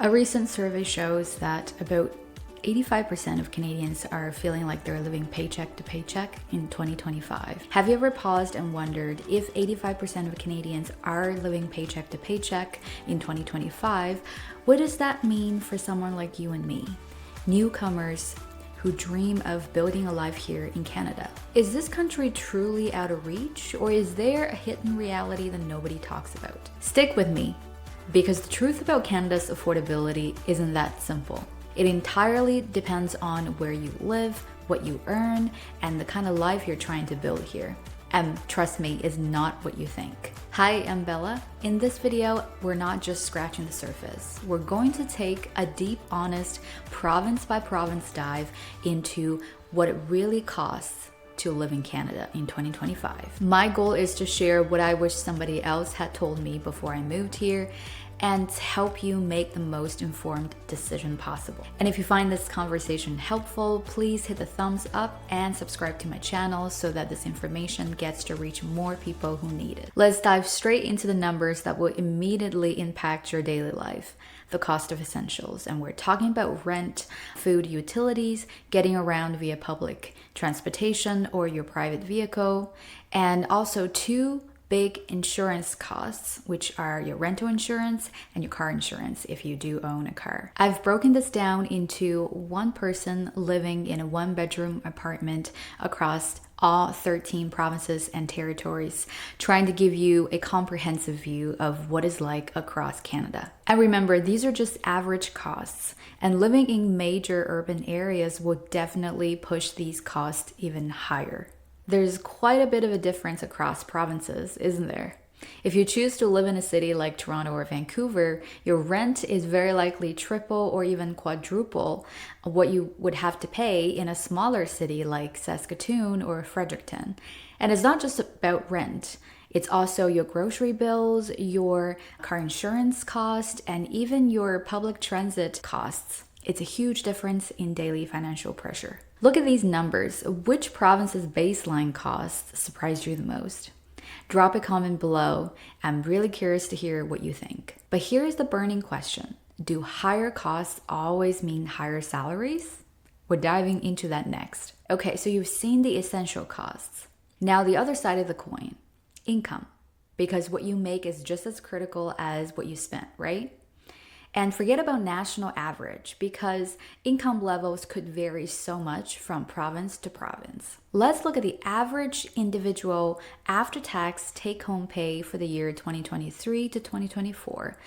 A recent survey shows that about 85% of Canadians are feeling like they're living paycheck to paycheck in 2025. Have you ever paused and wondered if 85% of Canadians are living paycheck to paycheck in 2025, what does that mean for someone like you and me, newcomers who dream of building a life here in Canada? Is this country truly out of reach, or is there a hidden reality that nobody talks about? Stick with me, because the truth about Canada's affordability isn't that simple. It entirely depends on where you live, what you earn, and the kind of life you're trying to build here. And trust me, it's not what you think. Hi, I'm Bella. In this video, we're not just scratching the surface. We're going to take a deep, honest, province by province dive into what it really costs to live in Canada in 2025. My goal is to share what I wish somebody else had told me before I moved here and help you make the most informed decision possible. And if you find this conversation helpful, please hit the thumbs up and subscribe to my channel so that this information gets to reach more people who need it. Let's dive straight into the numbers that will immediately impact your daily life. The cost of essentials, and we're talking about rent, food, utilities, getting around via public transportation or your private vehicle, and also two big insurance costs, which are your rental insurance and your car insurance if you do own a car. I've broken this down into one person living in a one-bedroom apartment across all 13 provinces and territories, trying to give you a comprehensive view of what it's like across Canada. And remember, these are just average costs, and living in major urban areas will definitely push these costs even higher. There's quite a bit of a difference across provinces, isn't there? If you choose to live in a city like Toronto or Vancouver, your rent is very likely triple or even quadruple what you would have to pay in a smaller city like Saskatoon or Fredericton. And it's not just about rent. It's also your grocery bills, your car insurance cost, and even your public transit costs. It's a huge difference in daily financial pressure. Look at these numbers. Which province's baseline costs surprised you the most? Drop a comment below. I'm really curious to hear what you think. But here's the burning question. Do higher costs always mean higher salaries? We're diving into that next. Okay, so you've seen the essential costs. Now the other side of the coin, income. Because what you make is just as critical as what you spent, right? And forget about national average, because income levels could vary so much from province to province. Let's look at the average individual after-tax take-home pay for the year 2023 to 2024,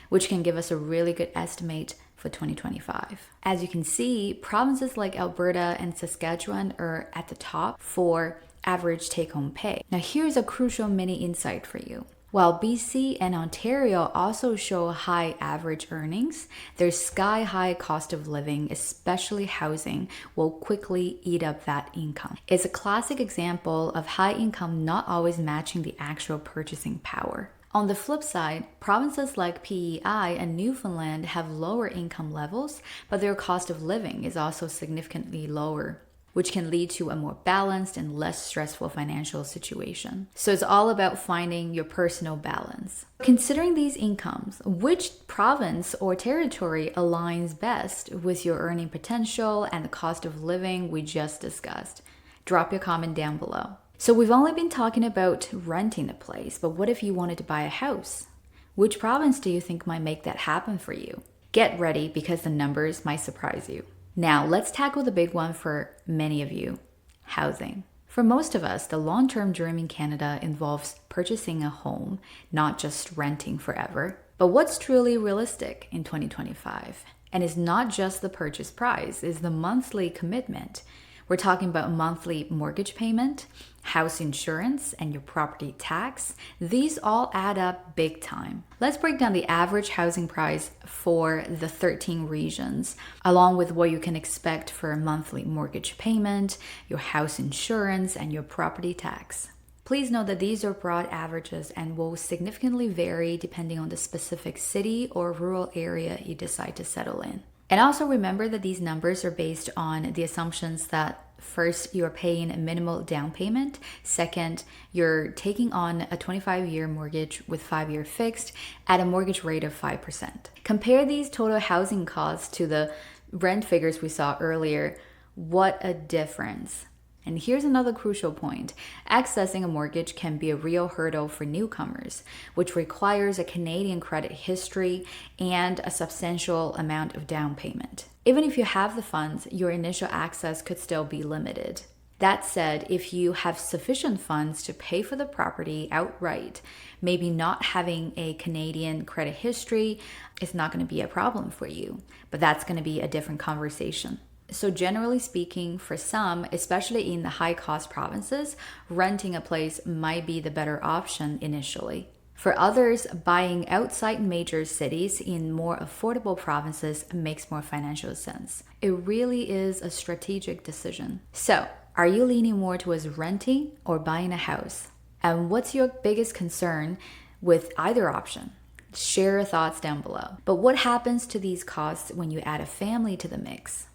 which can give us a really good estimate for 2025. As you can see, provinces like Alberta and Saskatchewan are at the top for average take-home pay. Now here's a crucial mini insight for you. While BC and Ontario also show high average earnings, their sky-high cost of living, especially housing, will quickly eat up that income. It's a classic example of high income not always matching the actual purchasing power. On the flip side, provinces like PEI and Newfoundland have lower income levels, but their cost of living is also significantly lower, which can lead to a more balanced and less stressful financial situation. So it's all about finding your personal balance. Considering these incomes, which province or territory aligns best with your earning potential and the cost of living we just discussed? Drop your comment down below. So we've only been talking about renting a place, but what if you wanted to buy a house? Which province do you think might make that happen for you? Get ready, because the numbers might surprise you. Now, let's tackle the big one for many of you, housing. For most of us, the long-term dream in Canada involves purchasing a home, not just renting forever. But what's truly realistic in 2025? And it's not just the purchase price, it's the monthly commitment. We're talking about monthly mortgage payment, house insurance, and your property tax. These all add up big time. Let's break down the average housing price for the 13 regions, along with what you can expect for a monthly mortgage payment, your house insurance, and your property tax. Please note that these are broad averages and will significantly vary depending on the specific city or rural area you decide to settle in. And also remember that these numbers are based on the assumptions that First, you're paying a minimal down payment. Second, you're taking on a 25-year mortgage with 5-year fixed at a mortgage rate of 5%. Compare these total housing costs to the rent figures we saw earlier. What a difference. And here's another crucial point. Accessing a mortgage can be a real hurdle for newcomers, which requires a Canadian credit history and a substantial amount of down payment. Even if you have the funds, your initial access could still be limited. That said, if you have sufficient funds to pay for the property outright, maybe not having a Canadian credit history is not going to be a problem for you, but that's going to be a different conversation. So generally speaking, for some, especially in the high-cost provinces, renting a place might be the better option initially. For others, buying outside major cities in more affordable provinces makes more financial sense. It really is a strategic decision. So, are you leaning more towards renting or buying a house? And what's your biggest concern with either option? Share your thoughts down below. But what happens to these costs when you add a family to the mix?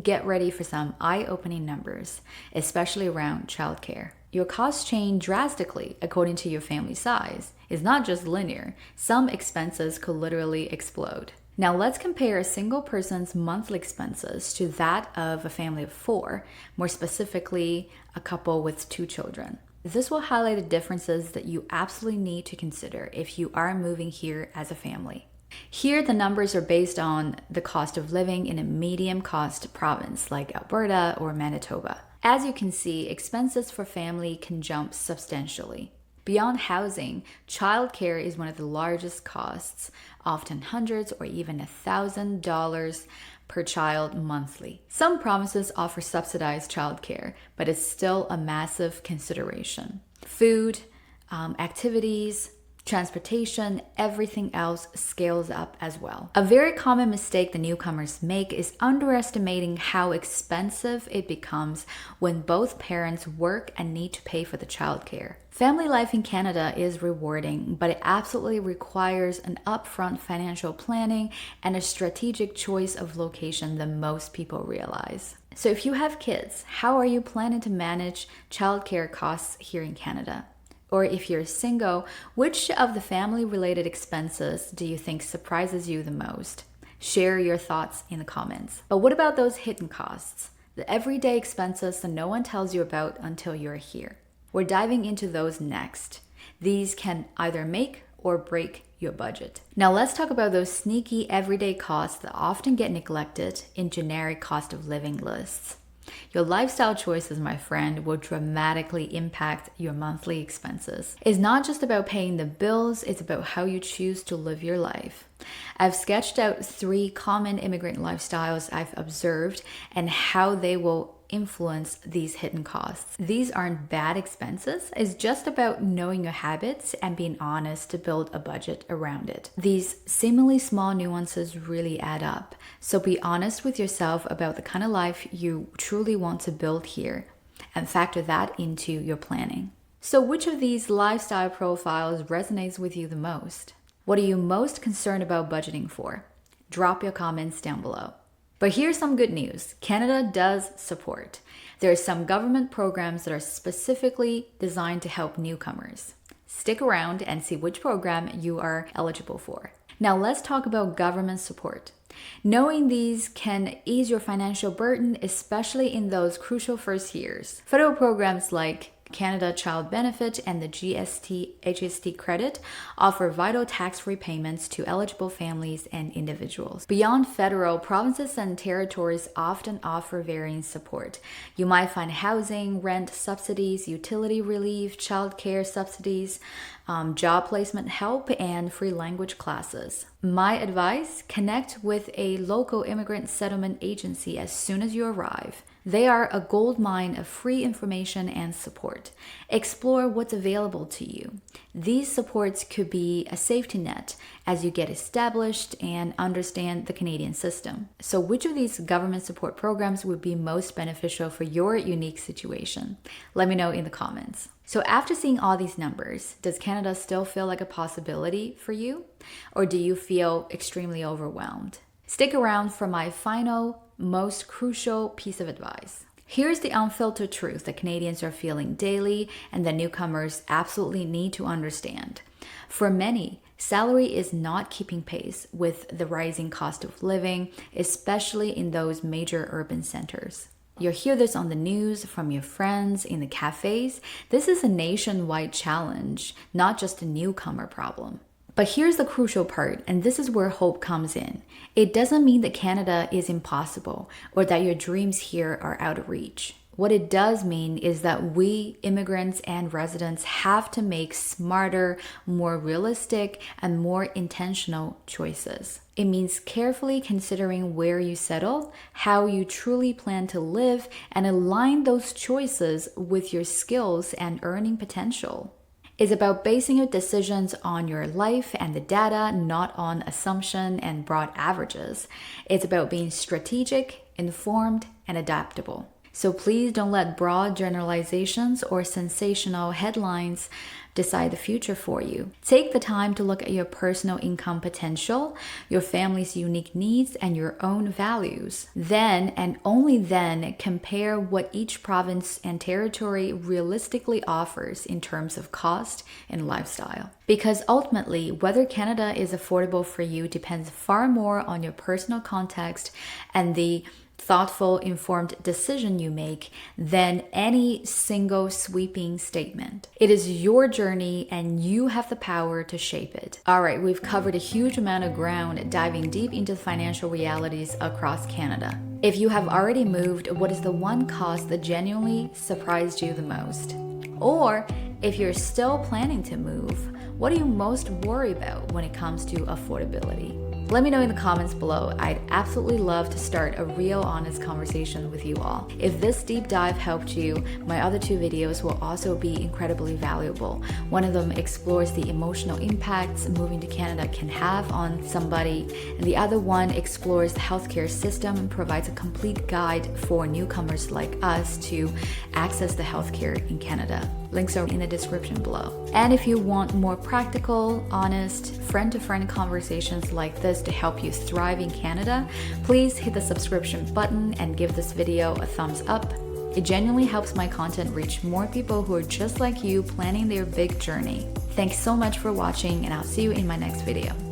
Get ready for some eye-opening numbers, especially around childcare. Your costs change drastically according to your family size. It's not just linear. Some expenses could literally explode. Now let's compare a single person's monthly expenses to that of a family of 4, more specifically a couple with 2 children. This will highlight the differences that you absolutely need to consider if you are moving here as a family. Here, the numbers are based on the cost of living in a medium cost province like Alberta or Manitoba. As you can see, expenses for family can jump substantially. Beyond housing, childcare is one of the largest costs, often hundreds or even $1,000 per child monthly. Some provinces offer subsidized childcare, but it's still a massive consideration. Food, activities, transportation, everything else scales up as well. A very common mistake the newcomers make is underestimating how expensive it becomes when both parents work and need to pay for the childcare. Family life in Canada is rewarding, but it absolutely requires an upfront financial planning and a strategic choice of location than most people realize. So if you have kids, how are you planning to manage childcare costs here in Canada? Or if you're single, which of the family-related expenses do you think surprises you the most? Share your thoughts in the comments. But what about those hidden costs? The everyday expenses that no one tells you about until you're here. We're diving into those next. These can either make or break your budget. Now let's talk about those sneaky everyday costs that often get neglected in generic cost of living lists. Your lifestyle choices, my friend, will dramatically impact your monthly expenses. It's not just about paying the bills, it's about how you choose to live your life. I've sketched out 3 common immigrant lifestyles I've observed and how they will influence these hidden costs. These aren't bad expenses, it's just about knowing your habits and being honest to build a budget around it. These seemingly small nuances really add up, so be honest with yourself about the kind of life you truly want to build here and factor that into your planning. So which of these lifestyle profiles resonates with you the most? What are you most concerned about budgeting for? Drop your comments down below. But here's some good news. Canada does support. There are some government programs that are specifically designed to help newcomers. Stick around and see which program you are eligible for. Now let's talk about government support. Knowing these can ease your financial burden, especially in those crucial first years. Federal programs like Canada Child Benefit and the HST credit offer vital tax-free payments to eligible families and individuals. Beyond federal, provinces and territories often offer varying support. You might find housing, rent subsidies, utility relief, childcare subsidies, job placement help, and free language classes. My advice, connect with a local immigrant settlement agency as soon as you arrive. They are a gold mine of free information and support. Explore what's available to you. These supports could be a safety net as you get established and understand the Canadian system. So which of these government support programs would be most beneficial for your unique situation? Let me know in the comments. So after seeing all these numbers, does Canada still feel like a possibility for you? Or do you feel extremely overwhelmed? Stick around for my final, most crucial piece of advice. Here's the unfiltered truth that Canadians are feeling daily and that newcomers absolutely need to understand. For many, salary is not keeping pace with the rising cost of living, especially in those major urban centers. You'll hear this on the news, from your friends, in the cafes. This is a nationwide challenge, not just a newcomer problem. But here's the crucial part, and this is where hope comes in. It doesn't mean that Canada is impossible or that your dreams here are out of reach. What it does mean is that we, immigrants and residents, have to make smarter, more realistic, and more intentional choices. It means carefully considering where you settle, how you truly plan to live, and align those choices with your skills and earning potential. It's about basing your decisions on your life and the data, not on assumption and broad averages. It's about being strategic, informed, and adaptable. So please don't let broad generalizations or sensational headlines decide the future for you. Take the time to look at your personal income potential, your family's unique needs, and your own values. Then, and only then, compare what each province and territory realistically offers in terms of cost and lifestyle. Because ultimately, whether Canada is affordable for you depends far more on your personal context and the thoughtful, informed decision you make than any single sweeping statement. It is your journey and you have the power to shape it. All right, we've covered a huge amount of ground diving deep into the financial realities across Canada. If you have already moved, what is the one cost that genuinely surprised you the most? Or if you're still planning to move, what do you most worry about when it comes to affordability? Let me know in the comments below. I'd absolutely love to start a real honest conversation with you all. If this deep dive helped you, my other 2 videos will also be incredibly valuable. One of them explores the emotional impacts moving to Canada can have on somebody, and the other one explores the healthcare system and provides a complete guide for newcomers like us to access the healthcare in Canada. Links are in the description below. And if you want more practical, honest, friend-to-friend conversations like this to help you thrive in Canada, please hit the subscription button and give this video a thumbs up. It genuinely helps my content reach more people who are just like you planning their big journey. Thanks so much for watching, and I'll see you in my next video.